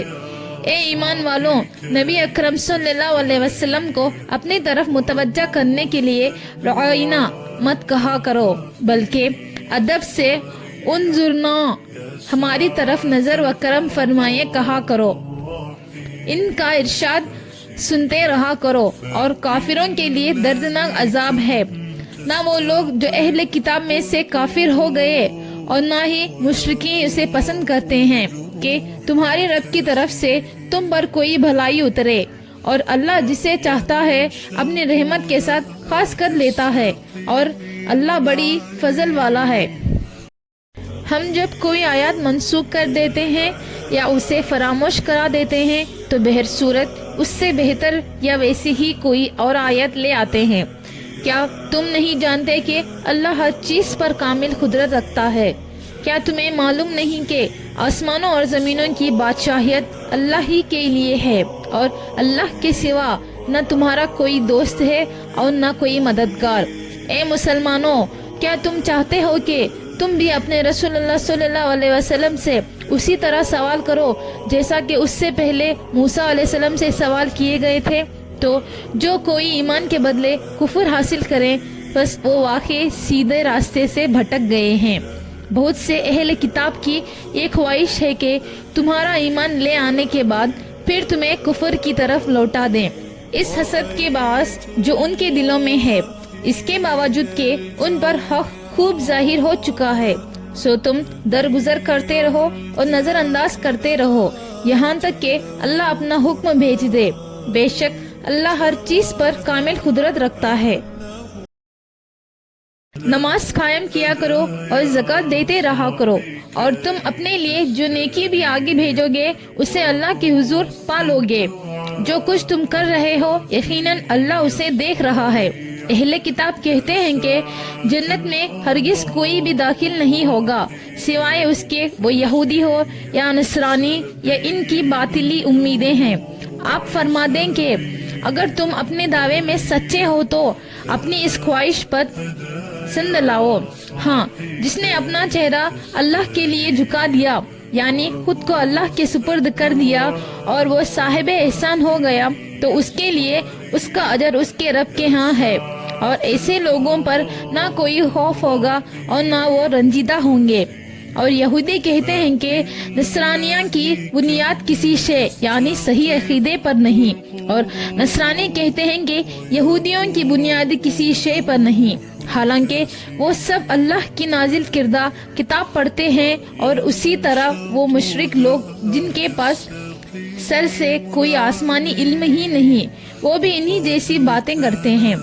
Speaker 1: اے ایمان والوں، نبی اکرم صلی اللہ علیہ وسلم کو اپنی طرف متوجہ کرنے کے لیے رعینا مت کہا کرو، بلکہ ادب سے انظرنا، ہماری طرف نظر و کرم فرمائے کہا کرو۔ ان کا ارشاد سنتے رہا کرو، اور کافروں کے لیے دردناک عذاب ہے۔ نہ وہ لوگ جو اہل کتاب میں سے کافر ہو گئے اور نہ ہی مشرکین اسے پسند کرتے ہیں کہ تمہاری رب کی طرف سے تم پر کوئی بھلائی اترے، اور اللہ جسے چاہتا ہے اپنی رحمت کے ساتھ خاص کر لیتا ہے، اور اللہ بڑی فضل والا ہے۔ ہم جب کوئی آیات منسوخ کر دیتے ہیں یا اسے فراموش کرا دیتے ہیں تو بہر صورت اس سے بہتر یا ویسی ہی کوئی اور آیت لے آتے ہیں۔ کیا تم نہیں جانتے کہ اللہ ہر چیز پر کامل قدرت رکھتا ہے؟ کیا تمہیں معلوم نہیں کہ آسمانوں اور زمینوں کی بادشاہیت اللہ ہی کے لیے ہے اور اللہ کے سوا نہ تمہارا کوئی دوست ہے اور نہ کوئی مددگار۔ اے مسلمانوں، کیا تم چاہتے ہو کہ تم بھی اپنے رسول اللہ صلی اللہ علیہ وسلم سے اسی طرح سوال کرو جیسا کہ اس سے پہلے موسیٰ علیہ السلام سے سوال کیے گئے تھے؟ تو جو کوئی ایمان کے بدلے کفر حاصل کرے بس وہ واقعی سیدھے راستے سے بھٹک گئے ہیں۔ بہت سے اہل کتاب کی یہ خواہش ہے کہ تمہارا ایمان لے آنے کے بعد پھر تمہیں کفر کی طرف لوٹا دیں، اس حسد کے باعث جو ان کے دلوں میں ہے، اس کے باوجود کہ ان پر حق خوب ظاہر ہو چکا ہے۔ سو تم درگزر کرتے رہو اور نظر انداز کرتے رہو یہاں تک کہ اللہ اپنا حکم بھیج دے۔ بے شک اللہ ہر چیز پر کامل قدرت رکھتا ہے۔ نماز قائم کیا کرو اور زکوٰۃ دیتے رہا کرو، اور تم اپنے لیے جو نیکی بھی آگے بھیجو گے اسے اللہ کے حضور پالو گے۔ جو کچھ تم کر رہے ہو یقیناً اللہ اسے دیکھ رہا ہے۔ اہل کتاب کہتے ہیں کہ جنت میں ہرگز کوئی بھی داخل نہیں ہوگا سوائے اس کے وہ یہودی ہو یا نصرانی یا ان کی باطلی امیدیں ہیں۔ آپ فرما دیں کہ اگر تم اپنے دعوے میں سچے ہو تو اپنی اس خواہش پر سند لاؤ۔ ہاں، جس نے اپنا چہرہ اللہ کے لیے جھکا دیا یعنی خود کو اللہ کے سپرد کر دیا اور وہ صاحب احسان ہو گیا تو اس کے لیے اس کا اجر اس کے رب کے ہاں ہے، اور ایسے لوگوں پر نہ کوئی خوف ہوگا اور نہ وہ رنجیدہ ہوں گے۔ اور یہودی کہتے ہیں کہ نصرانیہ کی بنیاد کسی شے یعنی صحیح عقیدے پر نہیں، اور نصرانی کہتے ہیں کہ یہودیوں کی بنیاد کسی شے پر نہیں، حالانکہ وہ سب اللہ کی نازل کردہ کتاب پڑھتے ہیں، اور اسی طرح وہ مشرک لوگ جن کے پاس سر سے کوئی آسمانی علم ہی نہیں، وہ بھی انہی جیسی باتیں کرتے ہیں۔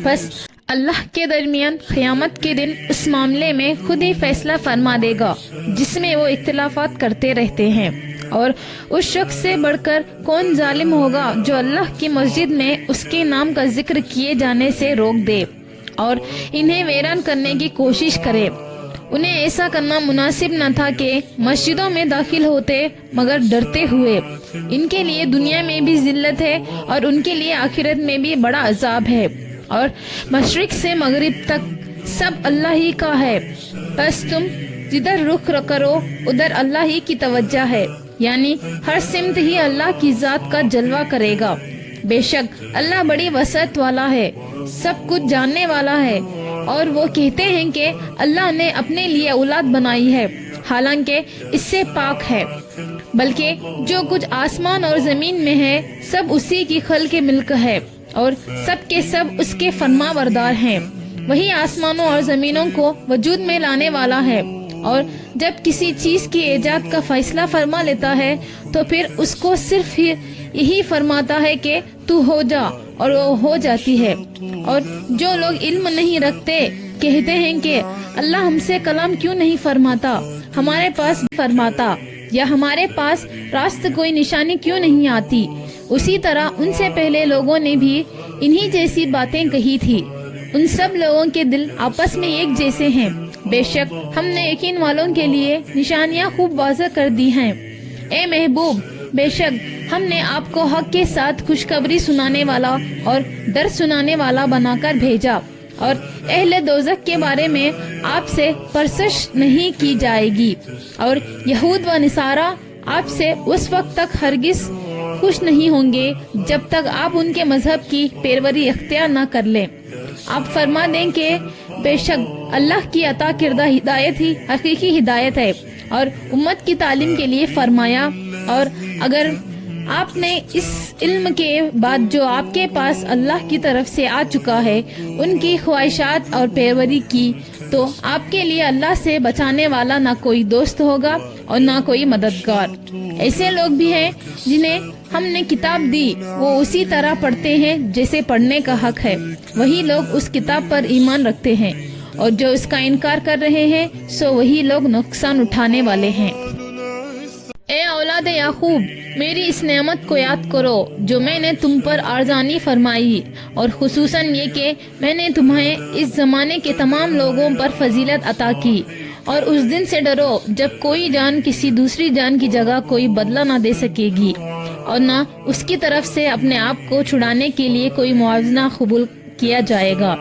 Speaker 1: بس اللہ کے درمیان قیامت کے دن اس معاملے میں خود ہی فیصلہ فرما دے گا جس میں وہ اختلافات کرتے رہتے ہیں، اور اس شخص سے بڑھ کر کون ظالم ہوگا جو اللہ کی مسجد میں اس کے نام کا ذکر کیے جانے سے روک دے اور انہیں ویران کرنے کی کوشش کرے۔ انہیں ایسا کرنا مناسب نہ تھا کہ مسجدوں میں داخل ہوتے مگر ڈرتے ہوئے۔ ان کے لیے دنیا میں بھی ذلت ہے اور ان کے لیے آخرت میں بھی بڑا عذاب ہے، اور مشرق سے مغرب تک سب اللہ ہی کا ہے، بس تم جدھر رخ کرو ادھر اللہ ہی کی توجہ ہے، یعنی ہر سمت ہی اللہ کی ذات کا جلوہ کرے گا۔ بے شک اللہ بڑی وسعت والا ہے، سب کچھ جاننے والا ہے۔ اور وہ کہتے ہیں کہ اللہ نے اپنے لیے اولاد بنائی ہے، حالانکہ اس سے پاک ہے، بلکہ جو کچھ آسمان اور زمین میں ہے سب اسی کی خلق ملک ہے، اور سب کے سب اس کے فرما بردار ہیں۔ وہی آسمانوں اور زمینوں کو وجود میں لانے والا ہے، اور جب کسی چیز کی ایجاد کا فیصلہ فرما لیتا ہے تو پھر اس کو صرف یہی فرماتا ہے کہ تو ہو جا، اور وہ ہو جاتی ہے۔ اور جو لوگ علم نہیں رکھتے کہتے ہیں کہ اللہ ہم سے کلام کیوں نہیں فرماتا، ہمارے پاس فرماتا، یا ہمارے پاس راست کوئی نشانی کیوں نہیں آتی۔ اسی طرح ان سے پہلے لوگوں نے بھی انہی جیسی باتیں کہی تھی۔ ان سب لوگوں کے دل آپس میں ایک جیسے ہیں۔ بے شک ہم نے یقین والوں کے لیے نشانیاں خوب واضح کر دی ہیں۔ اے محبوب، بے شک ہم نے آپ کو حق کے ساتھ خوشخبری سنانے والا اور ڈر سنانے والا بنا کر بھیجا، اور اہل دوزخ کے بارے میں آپ سے پرسش نہیں کی جائے گی، اور یہود و نصارہ آپ سے اس وقت تک ہرگز خوش نہیں ہوں گے جب تک آپ ان کے مذہب کی پیروی اختیار نہ کر لیں۔ آپ فرما دیں کہ بے شک اللہ کی عطا کردہ ہدایت ہی حقیقی ہدایت ہے، اور امت کی تعلیم کے لیے فرمایا، اور اگر آپ نے اس علم کے بعد جو آپ کے پاس اللہ کی طرف سے آ چکا ہے ان کی خواہشات اور پیروی کی تو آپ کے لیے اللہ سے بچانے والا نہ کوئی دوست ہوگا اور نہ کوئی مددگار۔ ایسے لوگ بھی ہیں جنہیں ہم نے کتاب دی، وہ اسی طرح پڑھتے ہیں جیسے پڑھنے کا حق ہے، وہی لوگ اس کتاب پر ایمان رکھتے ہیں، اور جو اس کا انکار کر رہے ہیں سو وہی لوگ نقصان اٹھانے والے ہیں۔ اے اولاد یعقوب، میری اس نعمت کو یاد کرو جو میں نے تم پر ارزانی فرمائی، اور خصوصاً یہ کہ میں نے تمہیں اس زمانے کے تمام لوگوں پر فضیلت عطا کی، اور اس دن سے ڈرو جب کوئی جان کسی دوسری جان کی جگہ کوئی بدلہ نہ دے سکے گی، اور نہ اس کی طرف سے اپنے آپ کو چھڑانے کے لیے کوئی موازنہ قبول کیا جائے گا،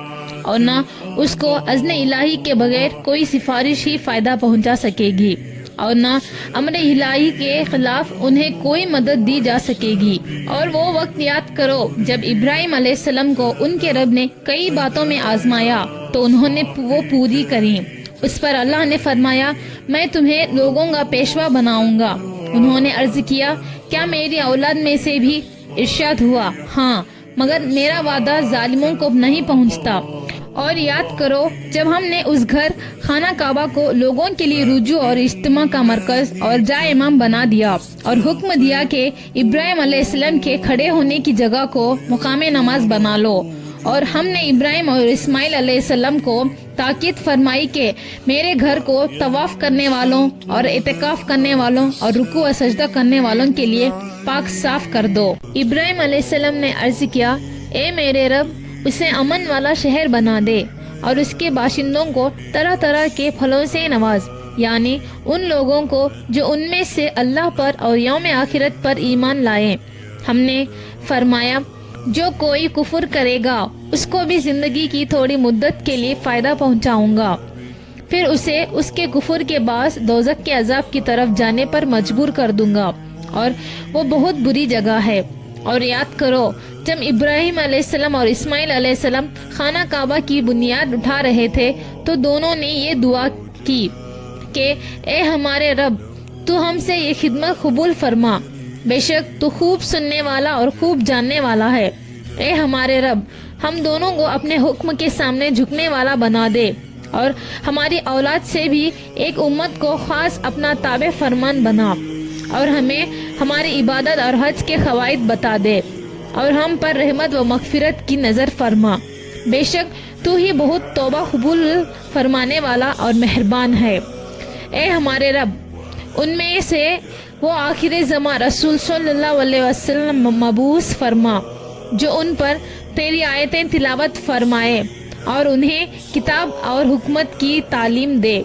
Speaker 1: اور نہ اس کو اذن الہی کے بغیر کوئی سفارش ہی فائدہ پہنچا سکے گی، اور نہ امر الہی کے خلاف انہیں کوئی مدد دی جا سکے گی۔ اور وہ وقت یاد کرو جب ابراہیم علیہ السلام کو ان کے رب نے کئی باتوں میں آزمایا تو انہوں نے وہ پوری کریں۔ اس پر اللہ نے فرمایا، میں تمہیں لوگوں کا پیشوا بناؤں گا۔ انہوں نے عرض کیا، کیا میری اولاد میں سے بھی؟ ارشاد ہوا، ہاں، مگر میرا وعدہ ظالموں کو نہیں پہنچتا۔ اور یاد کرو جب ہم نے اس گھر خانہ کعبہ کو لوگوں کے لیے رجوع اور اجتماع کا مرکز اور جائے امام بنا دیا، اور حکم دیا کہ ابراہیم علیہ السلام کے کھڑے ہونے کی جگہ کو مقام نماز بنا لو، اور ہم نے ابراہیم اور اسماعیل علیہ السلام کو تاکید فرمائی کہ میرے گھر کو طواف کرنے والوں اور اعتکاف کرنے والوں اور رکوع و سجدہ کرنے والوں کے لیے پاک صاف کر دو۔ ابراہیم علیہ السلام نے عرض کیا، اے میرے رب، اسے امن والا شہر بنا دے اور اس کے باشندوں کو طرح طرح کے پھلوں سے نواز، یعنی ان لوگوں کو جو ان میں سے اللہ پر اور یوم آخرت پر ایمان لائے۔ ہم نے فرمایا، جو کوئی کفر کرے گا اس کو بھی زندگی کی تھوڑی مدت کے لیے فائدہ پہنچاؤں گا، پھر اسے اس کے کفر کے باعث دوزخ کے عذاب کی طرف جانے پر مجبور کر دوں گا، اور وہ بہت بری جگہ ہے۔ اور یاد کرو جب ابراہیم علیہ السلام اور اسماعیل علیہ السلام خانہ کعبہ کی بنیاد اٹھا رہے تھے تو دونوں نے یہ دعا کی کہ اے ہمارے رب، تو ہم سے یہ خدمت قبول فرما، بے شک تو خوب سننے والا اور خوب جاننے والا ہے۔ اے ہمارے رب، ہم دونوں کو اپنے حکم کے سامنے جھکنے والا بنا دے، اور ہماری اولاد سے بھی ایک امت کو خاص اپنا تابع فرمان بنا، اور ہمیں ہماری عبادت اور حج کے قواعد بتا دے، اور ہم پر رحمت و مغفرت کی نظر فرما، بے شک تو ہی بہت توبہ قبول فرمانے والا اور مہربان ہے۔ اے ہمارے رب، ان میں سے وہ آخر زمان رسول صلی اللہ علیہ وسلم مبعوث فرما جو ان پر تیری آیتیں تلاوت فرمائے اور انہیں کتاب اور حکمت کی تعلیم دے،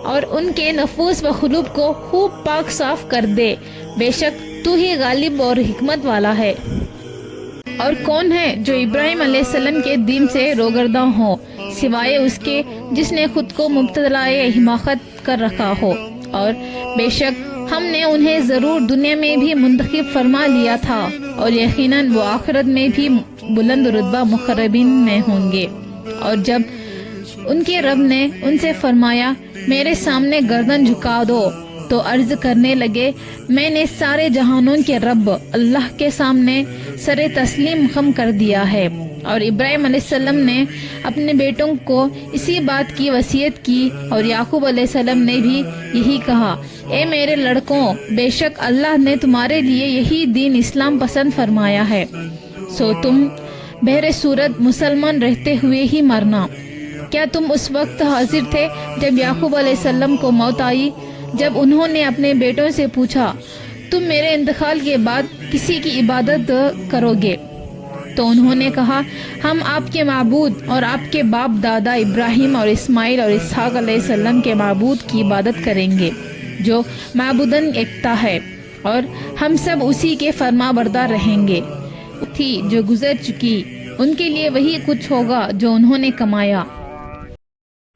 Speaker 1: اور ان کے نفوس و قلوب کو خوب پاک صاف کر دے، بے شک تو ہی غالب اور حکمت والا ہے۔ اور کون ہے جو ابراہیم علیہ السلام کے دین سے روگرداں ہو سوائے اس کے جس نے خود کو مبتلا حماقت کر رکھا ہو، اور بے شک ہم نے انہیں ضرور دنیا میں بھی منتخب فرما لیا تھا، اور یقیناً وہ آخرت میں بھی بلند رتبہ مقربین میں ہوں گے۔ اور جب ان کے رب نے ان سے فرمایا، میرے سامنے گردن جھکا دو، تو عرض کرنے لگے، میں نے سارے جہانوں کے رب اللہ کے سامنے سر تسلیم خم کر دیا ہے۔ اور ابراہیم علیہ السلام نے اپنے بیٹوں کو اسی بات کی وصیت کی، اور یعقوب علیہ السلام نے بھی یہی کہا، اے میرے لڑکوں، بے شک اللہ نے تمہارے لیے یہی دین اسلام پسند فرمایا ہے، سو تم بہر صورت مسلمان رہتے ہوئے ہی مرنا۔ کیا تم اس وقت حاضر تھے جب یعقوب علیہ السلام کو موت آئی، جب انہوں نے اپنے بیٹوں سے پوچھا، تم میرے انتقال کے بعد کسی کی عبادت کرو گے؟ تو انہوں نے کہا، ہم آپ کے معبود اور آپ کے باپ دادا ابراہیم اور اسماعیل اور اسحاق علیہ السلام کے معبود کی عبادت کریں گے جو معبوداً یکتا ہے، اور ہم سب اسی کے فرما بردار رہیں گے۔ تھی جو گزر چکی، ان کے لیے وہی کچھ ہوگا جو انہوں نے کمایا،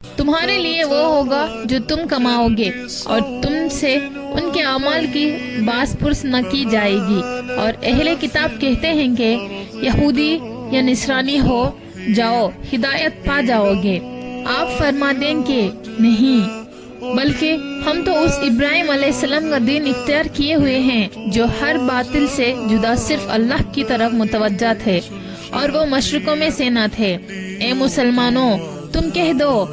Speaker 1: تمہارے لیے وہ ہوگا جو تم کماؤ گے، اور تم سے ان کے اعمال کی باس پرس نہ کی جائے گی۔ اور اہل کتاب کہتے ہیں کہ یہودی یا نصرانی ہو جاؤ ہدایت پا جاؤ گے۔ آپ فرما دیں کہ نہیں، بلکہ ہم تو اس ابراہیم علیہ السلام کا دین اختیار کیے ہوئے ہیں جو ہر باطل سے جدا صرف اللہ کی طرف متوجہ تھے، اور وہ مشرکوں میں سے نہ تھے۔ اے مسلمانوں، تم کہہ دو،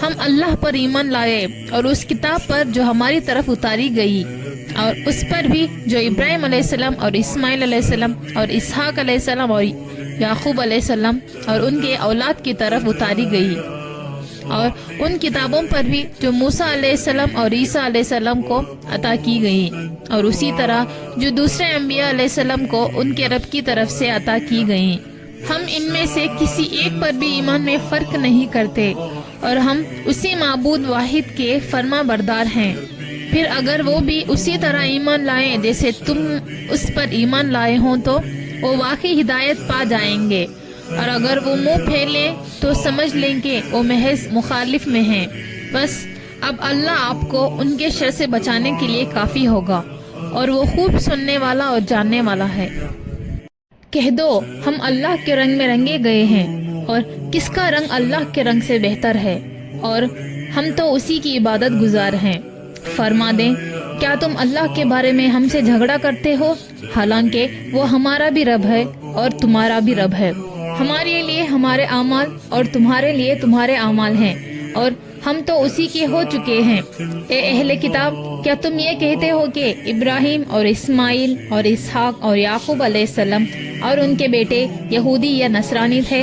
Speaker 1: ہم اللہ پر ایمان لائے اور اس کتاب پر جو ہماری طرف اتاری گئی، اور اس پر بھی جو ابراہیم علیہ السلام اور اسماعیل علیہ السلام اور اسحاق علیہ السلام اور یعقوب علیہ السلام اور ان کے اولاد کی طرف اتاری گئی، اور ان کتابوں پر بھی جو موسیٰ علیہ السلام اور عیسیٰ علیہ السلام کو عطا کی گئی، اور اسی طرح جو دوسرے انبیاء علیہ السلام کو ان کے رب کی طرف سے عطا کی گئیں۔ ہم ان میں سے کسی ایک پر بھی ایمان میں فرق نہیں کرتے، اور ہم اسی معبود واحد کے فرما بردار ہیں. پھر اگر وہ بھی اسی طرح ایمان لائیں جیسے تم اس پر ایمان لائے ہوں تو وہ واقعی ہدایت پا جائیں گے، اور اگر وہ منہ پھیلیں تو سمجھ لیں کہ وہ محض مخالف میں ہیں. بس اب اللہ آپ کو ان کے شر سے بچانے کے لیے کافی ہوگا، اور وہ خوب سننے والا اور جاننے والا ہے. کہہ دو ہم اللہ کے رنگ میں رنگے گئے ہیں، اور کس کا رنگ اللہ کے رنگ سے بہتر ہے، اور ہم تو اسی کی عبادت گزار ہیں. فرما دیں کیا تم اللہ کے بارے میں ہم سے جھگڑا کرتے ہو، حالانکہ وہ ہمارا بھی رب ہے اور تمہارا بھی رب ہے. ہمارے لیے ہمارے اعمال اور تمہارے لیے تمہارے اعمال ہیں، اور ہم تو اسی کے ہو چکے ہیں. اے اہل کتاب، کیا تم یہ کہتے ہو کہ ابراہیم اور اسماعیل اور اسحاق اور یعقوب علیہ السلام اور ان کے بیٹے یہودی یا نصرانی تھے؟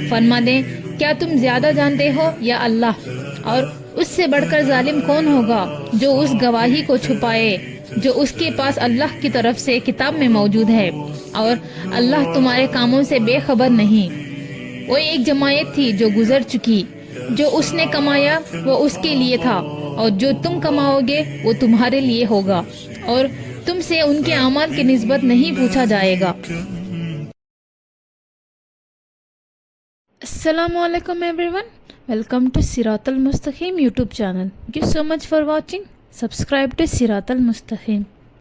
Speaker 1: فرما دیں کیا تم زیادہ جانتے ہو یا اللہ؟ اور اس سے بڑھ کر ظالم کون ہوگا جو اس گواہی کو چھپائے جو اس کے پاس اللہ کی طرف سے کتاب میں موجود ہے، اور اللہ تمہارے کاموں سے بے خبر نہیں. وہ ایک جماعت تھی جو گزر چکی، جو اس نے کمایا وہ اس کے لیے تھا، اور جو تم کماؤ گے وہ تمہارے لیے ہوگا، اور تم سے ان کے اعمال کی نسبت نہیں پوچھا جائے گا. السلام علیکم ایوری ون، ویلکم ٹو سراط المستقیم YouTube channel. Thank you so much for watching. Subscribe to سراط المستقیم.